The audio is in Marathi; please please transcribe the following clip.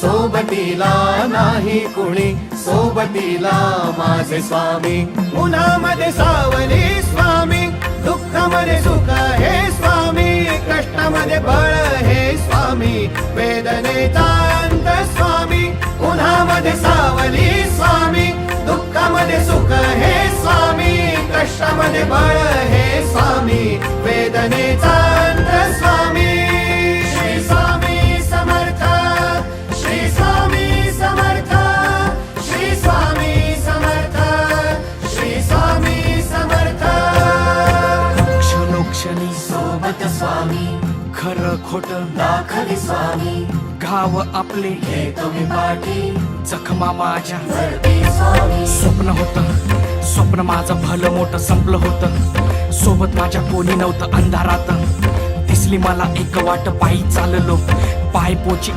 सोबतीला नाही कुणी, सोबतीला माझे स्वामी. उन्हामध्ये सावली स्वामी, दुःखामध्ये सुख हे स्वामी, कष्टामध्ये बळ हे स्वामी, वेदनेचा अंत स्वामी. उन्हामध्ये सावली स्वामी, दुःखामध्ये सुख हे स्वामी, कष्टामध्ये बळ हे स्वामी, वेदनेचा अंत स्वामी. श्री स्वामी समर्थ, श्री स्वामी समर्थ, श्री स्वामी समर्थ, श्री स्वामी समर्थ. क्षणोक्षणी सोबत स्वामी, खरं खोट दाखली स्वामी, घाव आपले हे तुम्ही पाठी जखमा माझ्या. भरती स्वामी. स्वप्न होतं, स्वप्न माझं भलं मोठं संपलं होतं. सोबत माझ्या कोणी नव्हतं अंधारात. दिसली मला एक वाट, पायी चाललो पाय पोची